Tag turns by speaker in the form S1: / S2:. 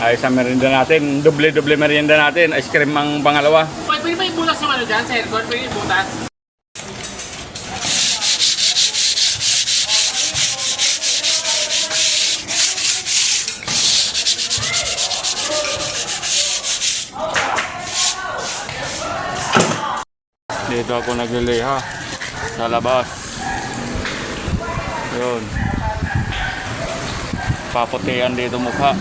S1: Ayos ang merienda natin. Doble-doble merienda natin. Ice cream ang pangalawa.
S2: Pwede ba yung butas yung ano dyan, sa aircon? Pwede yung butas?
S1: Dito ako nagliliha sa labas. Yun. Paputihan dito mukha.